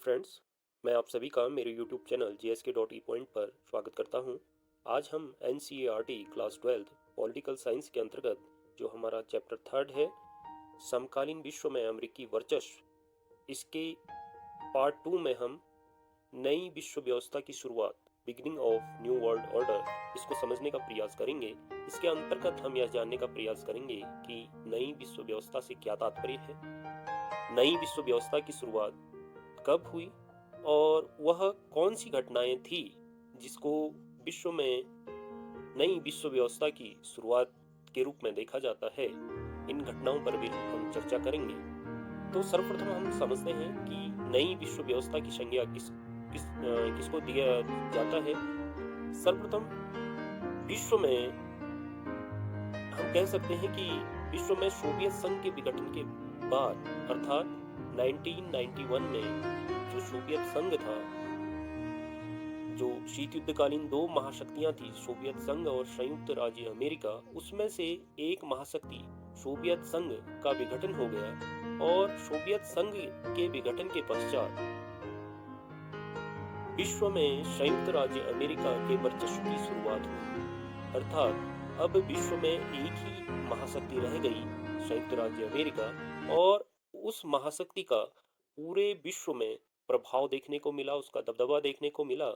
Friends, मैं आप सभी का मेरे यूट्यूब चैनल JSK.E पॉइंट पर स्वागत करता हूं। आज हम NCERT क्लास 12 पॉलिटिकल साइंस के अंतर्गत जो हमारा चैप्टर थर्ड है, समकालीन विश्व में अमेरिकी वर्चस्व, इसके पार्ट 2 में हम नई विश्व व्यवस्था की शुरुआत, beginning of new world order, इसको समझने का प्रयास करेंगे। इसके अंतर्गत हम यह जानने का प्रयास करेंगे कि नई विश्व व्यवस्था से क्या तात्पर्य है, नई विश्व व्यवस्था की शुरुआत कब हुई और वह कौन सी घटनाएं थी जिसको विश्व में नई विश्व व्यवस्था की शुरुआत के रूप में देखा जाता है। इन घटनाओं पर भी हम चर्चा करेंगे। तो सर्वप्रथम हम समझते हैं कि नई विश्व व्यवस्था की संज्ञा किसको दिया जाता है। सर्वप्रथम विश्व में हम कह सकते हैं कि विश्व में सोवियत संघ के विघटन के बाद अर्थात 1991 में जो सोवियत संघ था, जो शीत युद्धकालीन दो महाशक्तियां थी, सोवियत संघ और संयुक्त राज्य अमेरिका, उसमें से एक महाशक्ति सोवियत संघ का विघटन हो गया और सोवियत संघ के विघटन के पश्चात विश्व में संयुक्त राज्य अमेरिका के वर्चस्व की शुरुआत हुई। अर्थात अब विश्व में एक ही महाशक्ति रह गई, संयुक्त राज्य अमेरिका, और उस महाशक्ति का पूरे विश्व में प्रभाव देखने को मिला, उसका दबदबा देखने को मिला।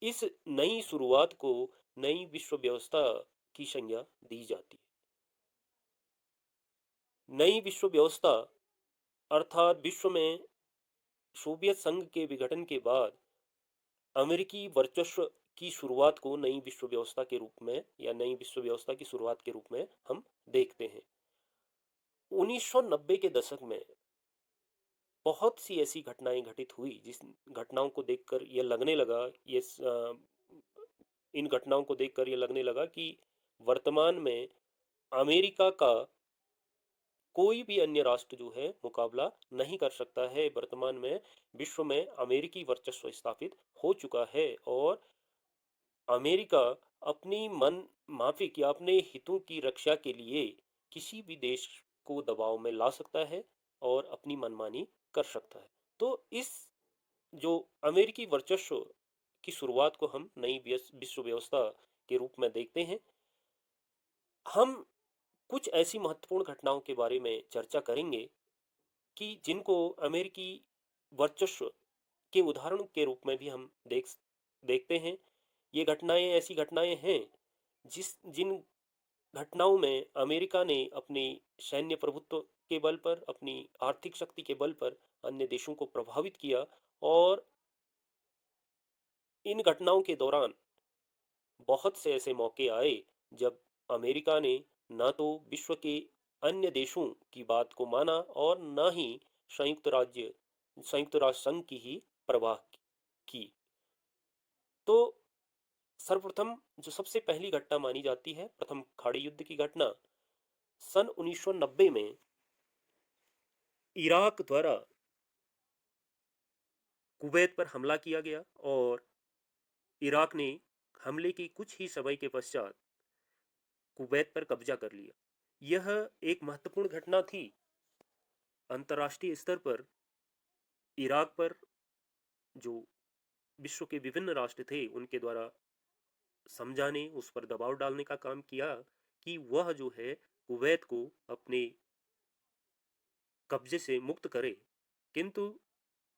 इस नई शुरुआत को नई विश्व व्यवस्था की संज्ञा दी जाती है। नई विश्व व्यवस्था अर्थात विश्व में सोवियत संघ के विघटन के बाद अमेरिकी वर्चस्व की शुरुआत को नई विश्व व्यवस्था के रूप में या नई विश्व व्यवस्था की शुरुआत के रूप में हम देखते हैं। 1990 के दशक में बहुत सी ऐसी घटनाएं घटित हुई जिस घटनाओं को देखकर यह लगने लगा ये इन घटनाओं को देखकर यह लगने लगा कि वर्तमान में अमेरिका का कोई भी अन्य राष्ट्र जो है मुकाबला नहीं कर सकता है। वर्तमान में विश्व में अमेरिकी वर्चस्व स्थापित हो चुका है और अमेरिका अपनी मन माफिक या अपने हितों की रक्षा के लिए किसी भी देश को दबाव में ला सकता है और अपनी मनमानी कर सकता है। तो इस जो अमेरिकी वर्चस्व की शुरुआत को हम नई विश्व व्यवस्था के रूप में देखते हैं। हम कुछ ऐसी महत्वपूर्ण घटनाओं के बारे में चर्चा करेंगे कि जिनको अमेरिकी वर्चस्व के उदाहरण के रूप में भी हम देखते हैं। ये घटनाएं ऐसी घटनाएं हैं जिन घटनाओं में अमेरिका ने अपनी सैन्य प्रभुत्व के बल पर, अपनी आर्थिक शक्ति के बल पर अन्य देशों को प्रभावित किया और इन घटनाओं के दौरान बहुत से ऐसे मौके आए जब अमेरिका ने न तो विश्व के अन्य देशों की बात को माना और न ही संयुक्त राष्ट्र संघ की ही परवाह की। तो सर्वप्रथम जो सबसे पहली घटना मानी जाती है, प्रथम खाड़ी युद्ध की घटना, सन 1990 में इराक द्वारा कुवैत पर हमला किया गया और इराक ने हमले के कुछ ही समय के पश्चात कुवैत पर कब्जा कर लिया। यह एक महत्वपूर्ण घटना थी। अंतर्राष्ट्रीय स्तर पर इराक पर जो विश्व के विभिन्न राष्ट्र थे उनके द्वारा समझाने, उस पर दबाव डालने का काम किया कि वह जो है कुवैत को अपने कब्जे से मुक्त करे, किंतु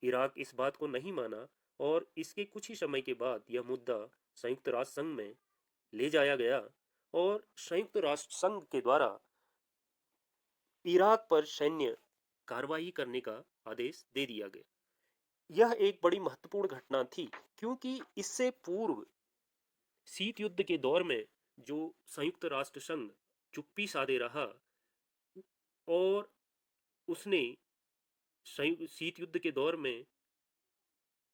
इराक इस बात को नहीं माना और इसके कुछ ही समय के बाद यह मुद्दा संयुक्त राष्ट्र संघ में ले जाया गया और संयुक्त राष्ट्र संघ के द्वारा इराक पर सैन्य कार्रवाई करने का आदेश दे दिया गया। यह एक बड़ी महत्वपूर्ण घटना थी क्योंकि इससे पूर्व शीत युद्ध के दौर में जो संयुक्त राष्ट्र संघ चुप्पी साधे रहा और उसने शीत युद्ध के दौर में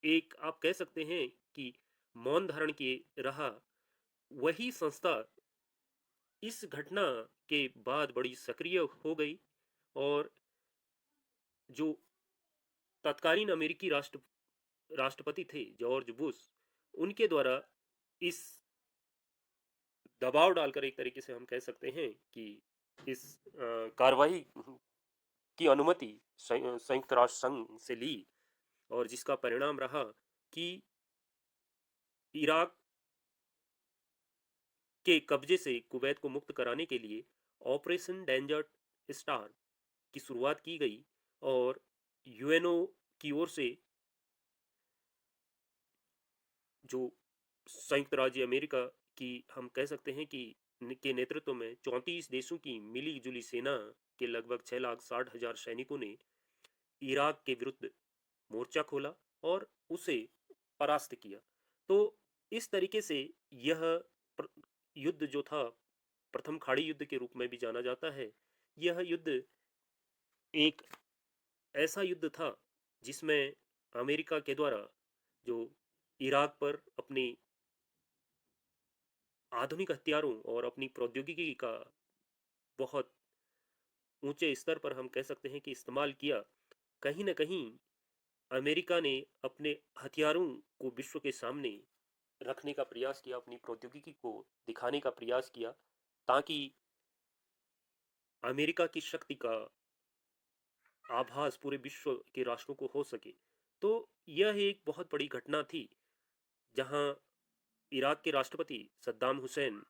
एक आप कह सकते हैं कि मौन धारण किए रहा, वही संस्था इस घटना के बाद बड़ी सक्रिय हो गई और जो तत्कालीन अमेरिकी राष्ट्रपति थे जॉर्ज बुश, उनके द्वारा इस दबाव डालकर एक तरीके से हम कह सकते हैं कि इस कार्रवाई की अनुमति संयुक्त राष्ट्र संघ से ली और जिसका परिणाम रहा कि इराक के कब्जे से कुवैत को मुक्त कराने के लिए ऑपरेशन डेंजर स्टार की शुरुआत की गई और यूएनओ की ओर से जो संयुक्त राज्य अमेरिका की हम कह सकते हैं कि के नेतृत्व में 34 देशों की मिली जुली सेना के लगभग 6,60,000 सैनिकों ने इराक के विरुद्ध मोर्चा खोला और उसे परास्त किया। तो इस तरीके से यह युद्ध जो था प्रथम खाड़ी युद्ध के रूप में भी जाना जाता है। यह युद्ध एक ऐसा युद्ध था जिसमें अमेरिका के द्वारा जो इराक पर अपनी आधुनिक हथियारों और अपनी प्रौद्योगिकी का बहुत ऊंचे स्तर पर हम कह सकते हैं कि इस्तेमाल किया। कहीं न कहीं अमेरिका ने अपने हथियारों को विश्व के सामने रखने का प्रयास किया, अपनी प्रौद्योगिकी को दिखाने का प्रयास किया, ताकि अमेरिका की शक्ति का आभास पूरे विश्व के राष्ट्रों को हो सके। तो यह एक बहुत बड़ी घटना थी जहां इराक के राष्ट्रपति सद्दाम हुसैन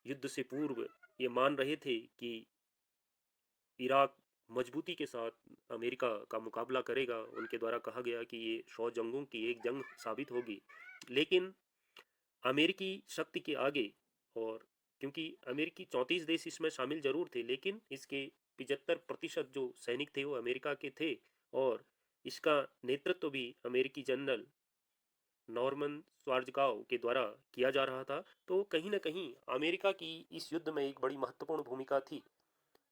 युद्ध से पूर्व ये मान रहे थे कि इराक मजबूती के साथ अमेरिका का मुकाबला करेगा। उनके द्वारा कहा गया कि ये 100 जंगों की एक जंग साबित होगी। लेकिन अमेरिकी शक्ति के आगे, और क्योंकि अमेरिकी 34 देश इसमें शामिल जरूर थे, लेकिन इसके 75% जो सैनिक थे वो अमेरिका के थे और इसका नेतृत्व भी अमेरिकी जनरल नॉर्मन स्वार्जगाव के द्वारा किया जा रहा था। तो कहीं ना कहीं अमेरिका की इस युद्ध में एक बड़ी महत्वपूर्ण भूमिका थी।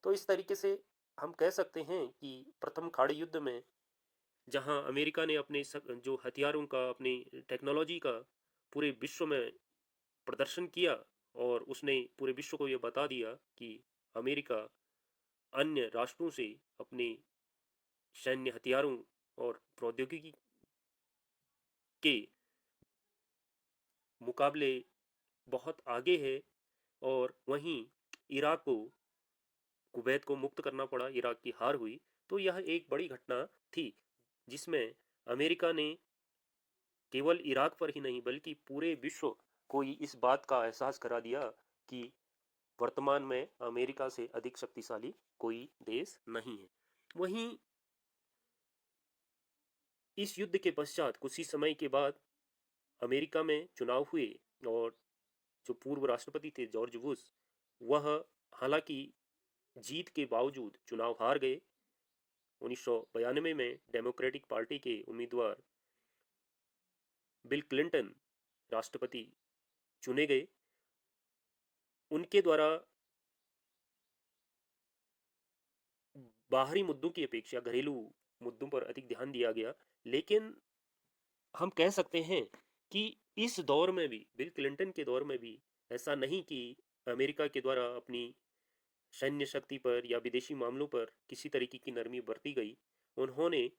तो इस तरीके से हम कह सकते हैं कि प्रथम खाड़ी युद्ध में जहां अमेरिका ने अपने जो हथियारों का, अपनी टेक्नोलॉजी का पूरे विश्व में प्रदर्शन किया और उसने पूरे विश्व को ये बता दिया कि अमेरिका अन्य राष्ट्रों से अपने सैन्य हथियारों और प्रौद्योगिकी के मुकाबले बहुत आगे है। और वहीं इराक को, कुवैत को मुक्त करना पड़ा, इराक की हार हुई। तो यह एक बड़ी घटना थी जिसमें अमेरिका ने केवल इराक पर ही नहीं बल्कि पूरे विश्व को इस बात का एहसास करा दिया कि वर्तमान में अमेरिका से अधिक शक्तिशाली कोई देश नहीं है। वहीं इस युद्ध के पश्चात कुछ ही समय के बाद अमेरिका में चुनाव हुए और जो पूर्व राष्ट्रपति थे जॉर्ज बुश, वह हालांकि जीत के बावजूद चुनाव हार गए। 1992 में डेमोक्रेटिक पार्टी के उम्मीदवार बिल क्लिंटन राष्ट्रपति चुने गए। उनके द्वारा बाहरी मुद्दों की अपेक्षा घरेलू मुद्दों पर अधिक ध्यान दिया गया। लेकिन हम कह सकते हैं कि इस दौर में भी, बिल क्लिंटन के दौर में भी, ऐसा नहीं कि अमेरिका के द्वारा अपनी सैन्य शक्ति पर या विदेशी मामलों पर किसी तरीके की नरमी बरती गई। उन्होंने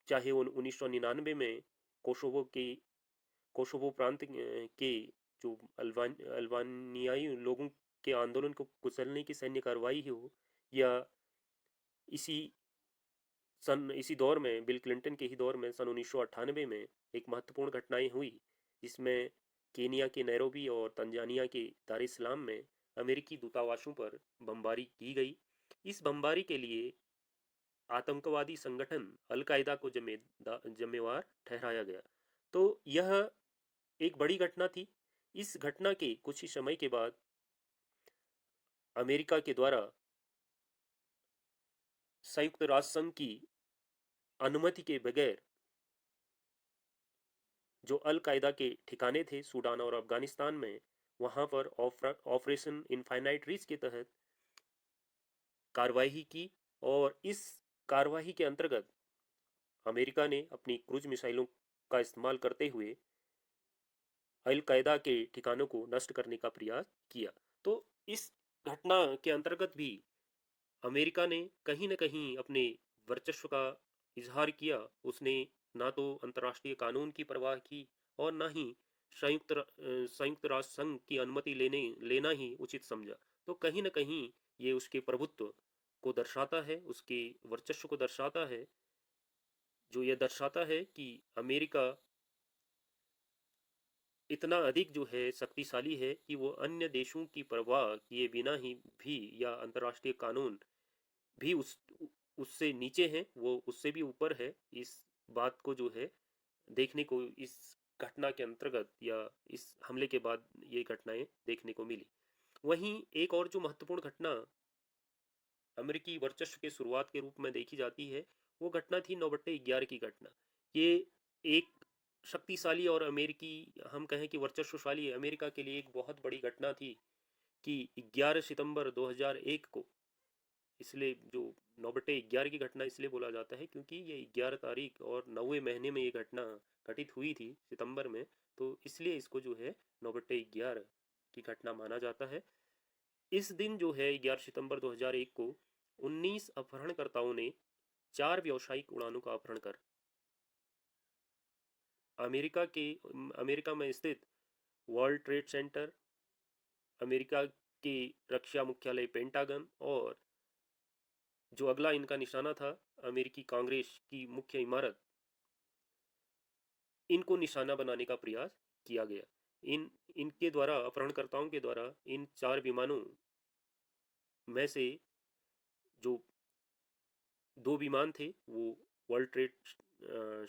चाहे वो 1999 में कोसोवो के कोसोवो प्रांत के जो अल्बानियाई लोगों के आंदोलन को कुचलने की सैन्य कार्रवाई ही हो, या इसी इसी दौर में, बिल क्लिंटन के ही दौर में सन 1998 में एक महत्वपूर्ण घटनाएं हुई जिसमें केनिया के नैरोबी और तंजानिया के दार इस सलाम में अमेरिकी दूतावासों पर बमबारी की गई। इस बमबारी के लिए आतंकवादी संगठन अल-कायदा को जिम्मेवार ठहराया गया। तो यह एक बड़ी घटना थी। इस घटना के कुछ ही समय के बाद अमेरिका के द्वारा संयुक्त राष्ट्र संघ की अनुमति के बगैर जो अल कायदा के ठिकाने थे सूडान और अफगानिस्तान में, वहां पर ऑपरेशन इनफाइनाइट रीच के तहत कार्रवाई की। और इस कार्रवाई के अंतर्गत अमेरिका ने अपनी क्रूज मिसाइलों का इस्तेमाल करते हुए अल कायदा के ठिकानों को नष्ट करने का प्रयास किया। तो इस घटना के अंतर्गत भी अमेरिका ने कहीं न कहीं अपने वर्चस्व का इजहार किया। उसने ना तो अंतर्राष्ट्रीय कानून की परवाह की और ना ही संयुक्त राष्ट्र संघ की अनुमति लेना ही उचित समझा। तो कहीं न कहीं ये उसके प्रभुत्व को दर्शाता है, उसके वर्चस्व को दर्शाता है, जो ये दर्शाता है कि अमेरिका इतना अधिक जो है शक्तिशाली है कि वो अन्य देशों की परवाह किए बिना ही भी या अंतर्राष्ट्रीय कानून भी उससे नीचे हैं, वो उससे भी ऊपर है। इस बात को जो है देखने को इस घटना के अंतर्गत या इस हमले के बाद ये घटनाएं देखने को मिली। वहीं एक और जो महत्वपूर्ण घटना अमेरिकी वर्चस्व के शुरुआत के रूप में देखी जाती है, वो घटना थी 9/11 की घटना। ये एक शक्तिशाली और अमेरिकी, हम कहें कि वर्चस्वशाली अमेरिका के लिए एक बहुत बड़ी घटना थी कि 11 सितंबर 2001 को, इसलिए जो 9/11 की घटना इसलिए बोला जाता है क्योंकि ये 11 तारीख और 9वें महीने में ये घटना घटित हुई थी सितंबर में, तो इसलिए इसको जो है 9/11 की घटना माना जाता है। इस दिन जो है 11 सितंबर 2001 को 19 अपहरणकर्ताओं ने 4 व्यावसायिक उड़ानों का अपहरण कर अमेरिका में स्थित वर्ल्ड ट्रेड सेंटर, अमेरिका की रक्षा मुख्यालय पेंटागन और जो अगला इनका निशाना था अमेरिकी कांग्रेस की मुख्य इमारत, इनको निशाना बनाने का प्रयास किया गया। इनके द्वारा, अपहरणकर्ताओं के द्वारा, इन 4 विमानों में से जो 2 विमान थे वो वर्ल्ड ट्रेड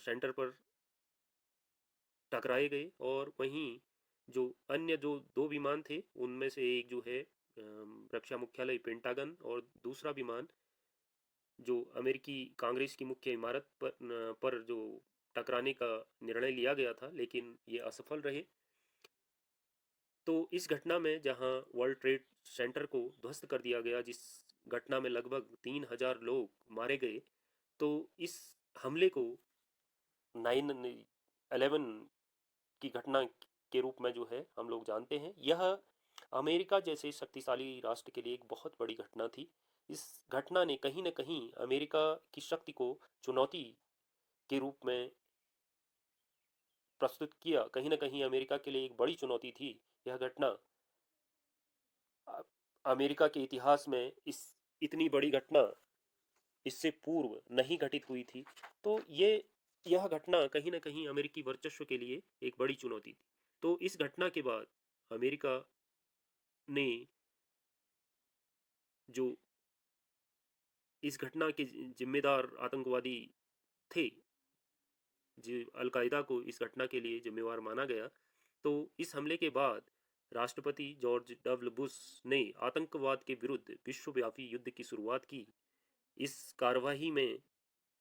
सेंटर पर टकराए गए, और वहीं जो अन्य जो 2 विमान थे उनमें से एक जो है रक्षा मुख्यालय पेंटागन, और दूसरा विमान जो अमेरिकी कांग्रेस की मुख्य इमारत पर जो टकराने का निर्णय लिया गया था, लेकिन ये असफल रहे। तो इस घटना में जहां वर्ल्ड ट्रेड सेंटर को ध्वस्त कर दिया गया, जिस घटना में लगभग 3,000 लोग मारे गए, तो इस हमले को 9/11 की घटना के रूप में जो है हम लोग जानते हैं। यह अमेरिका जैसे शक्तिशाली राष्ट्र के लिए एक बहुत बड़ी घटना थी। इस घटना ने कहीं न कहीं अमेरिका की शक्ति को चुनौती के रूप में प्रस्तुत किया। कहीं न कहीं अमेरिका के लिए एक बड़ी चुनौती थी। यह घटना अमेरिका के इतिहास में इस इतनी बड़ी घटना इससे पूर्व नहीं घटित हुई थी। तो यह घटना कहीं न कहीं अमेरिकी वर्चस्व के लिए एक बड़ी चुनौती थी। तो इस घटना के बाद अमेरिका ने जो इस घटना के जिम्मेदार आतंकवादी थे, जो अलकायदा को इस घटना के लिए जिम्मेवार माना गया, तो इस हमले के बाद राष्ट्रपति जॉर्ज डब्ल्यू बुश ने आतंकवाद के विरुद्ध विश्वव्यापी युद्ध की शुरुआत की। इस कार्यवाही में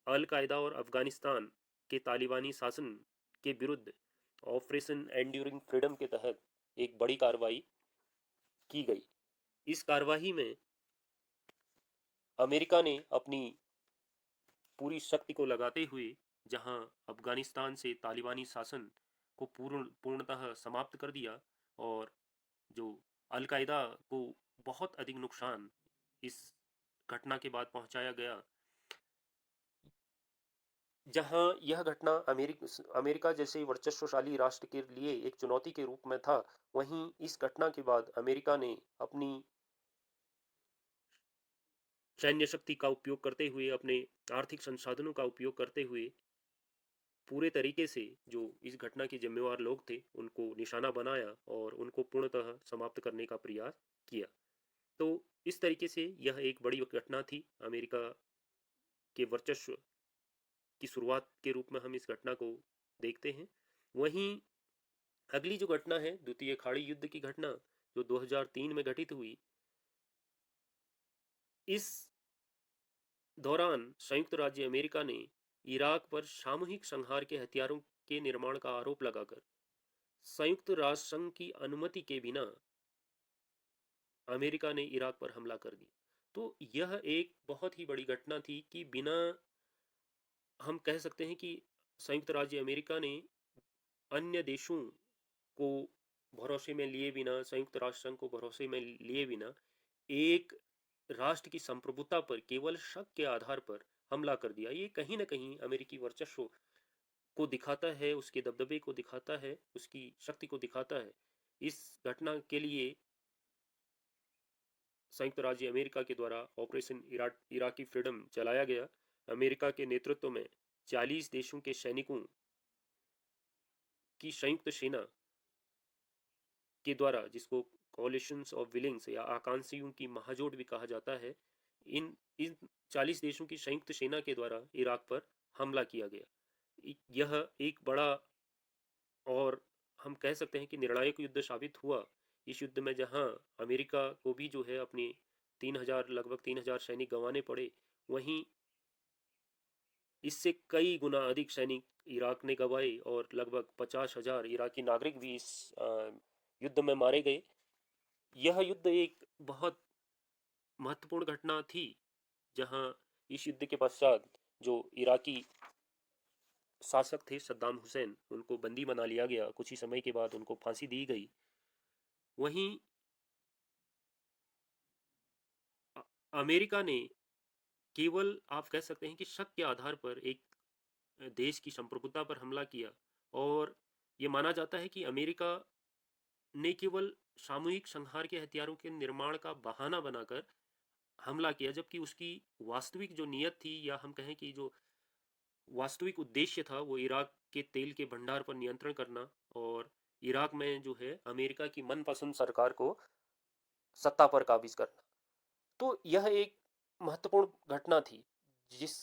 अलकायदा और अफगानिस्तान के तालिबानी शासन के विरुद्ध ऑपरेशन एंड्यूरिंग फ्रीडम के तहत एक बड़ी कार्रवाई की गई। इस कार्यवाही में अमेरिका ने अपनी पूरी शक्ति को लगाते हुए जहां अफगानिस्तान से तालिबानी शासन को पूर्णतः समाप्त कर दिया, और जो अलकायदा को बहुत अधिक नुकसान इस घटना के बाद पहुंचाया गया। जहां यह घटना अमेरिका जैसे वर्चस्वशाली राष्ट्र के लिए एक चुनौती के रूप में था, वहीं इस घटना के बाद अमेरिका ने अपनी सैन्य शक्ति का उपयोग करते हुए, अपने आर्थिक संसाधनों का उपयोग करते हुए पूरे तरीके से जो इस घटना के जिम्मेवार लोग थे उनको निशाना बनाया और उनको पूर्णतः समाप्त करने का प्रयास किया। तो इस तरीके से यह एक बड़ी घटना थी अमेरिका के वर्चस्व की शुरुआत के रूप में हम इस घटना को देखते हैं। वहीं अगली जो घटना है द्वितीय खाड़ी युद्ध की घटना, जो 2003 में घटित हुई। इस दौरान संयुक्त राज्य अमेरिका ने इराक पर सामूहिक संहार के हथियारों के निर्माण का आरोप लगाकर संयुक्त राष्ट्र संघ की अनुमति के बिना अमेरिका ने इराक पर हमला कर दिया। तो यह एक बहुत ही बड़ी घटना थी कि बिना, हम कह सकते हैं कि संयुक्त राज्य अमेरिका ने अन्य देशों को भरोसे में लिए बिना, संयुक्त राष्ट्र संघ को भरोसे में लिए बिना एक राष्ट्र की संप्रभुता पर केवल शक के आधार पर हमला कर दिया। ये कहीं ना कहीं अमेरिकी वर्चस्व को दिखाता है, उसके दबदबे को दिखाता है, उसकी शक्ति को दिखाता है। इस घटना के लिए संयुक्त राज्य अमेरिका के द्वारा ऑपरेशन इराकी फ्रीडम चलाया गया। अमेरिका के नेतृत्व में 40 देशों के सैनिकों की संयुक्त सेना के द्वारा, जिसको कॉलिशंस ऑफ विलिंग्स या आकांक्षियों की महाजोट भी कहा जाता है, इन इन 40 देशों की संयुक्त सेना के द्वारा इराक पर हमला किया गया। यह एक बड़ा और हम कह सकते हैं कि निर्णायक युद्ध साबित हुआ। इस युद्ध में जहां अमेरिका को भी जो है अपने 3,000 लगभग 3,000 सैनिक गंवाने पड़े, वहीं इससे कई गुना अधिक सैनिक इराक ने गंवाए और लगभग 50,000 इराकी नागरिक भी इस युद्ध में मारे गए। यह युद्ध एक बहुत महत्वपूर्ण घटना थी, जहां इस युद्ध के पश्चात जो इराकी शासक थे सद्दाम हुसैन, उनको बंदी बना लिया गया। कुछ ही समय के बाद उनको फांसी दी गई। वहीं अमेरिका ने केवल आप कह सकते हैं कि शक के आधार पर एक देश की संप्रभुता पर हमला किया, और ये माना जाता है कि अमेरिका ने केवल सामूहिक संहार के हथियारों के निर्माण का बहाना बनाकर हमला किया, जबकि उसकी वास्तविक जो नीयत थी, या हम कहें कि जो वास्तविक उद्देश्य था, वो इराक के तेल के भंडार पर नियंत्रण करना और इराक में जो है अमेरिका की मनपसंद सरकार को सत्ता पर काबिज करना। तो यह एक महत्वपूर्ण घटना थी, जिस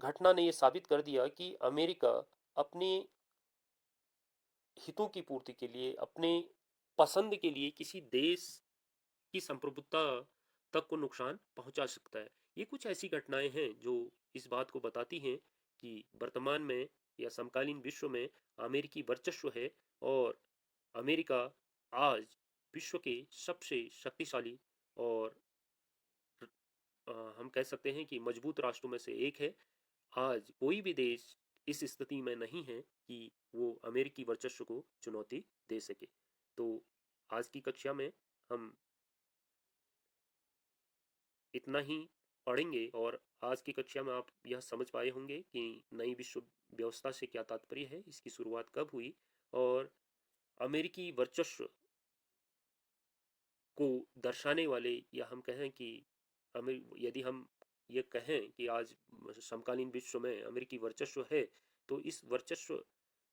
घटना ने यह साबित कर दिया कि अमेरिका अपने हितों की पूर्ति के लिए, अपने पसंद के लिए किसी देश की संप्रभुता तक को नुकसान पहुंचा सकता है। ये कुछ ऐसी घटनाएं हैं जो इस बात को बताती हैं कि वर्तमान में या समकालीन विश्व में अमेरिकी वर्चस्व है, और अमेरिका आज विश्व के सबसे शक्तिशाली और हम कह सकते हैं कि मजबूत राष्ट्रों में से एक है। आज कोई भी देश इस स्थिति में नहीं है कि वो अमेरिकी वर्चस्व को चुनौती दे सके। तो आज की कक्षा में हम इतना ही पढ़ेंगे, और आज की कक्षा में आप यह समझ पाए होंगे कि नई विश्व व्यवस्था से क्या तात्पर्य है, इसकी शुरुआत कब हुई, और अमेरिकी वर्चस्व को दर्शाने वाले, या हम कहें कि यदि हम ये कहें कि आज समकालीन विश्व में अमेरिकी वर्चस्व है, तो इस वर्चस्व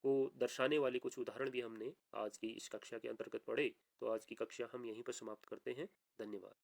को दर्शाने वाले कुछ उदाहरण भी हमने आज की इस कक्षा के अंतर्गत पढ़े। तो आज की कक्षा हम यहीं पर समाप्त करते हैं। धन्यवाद।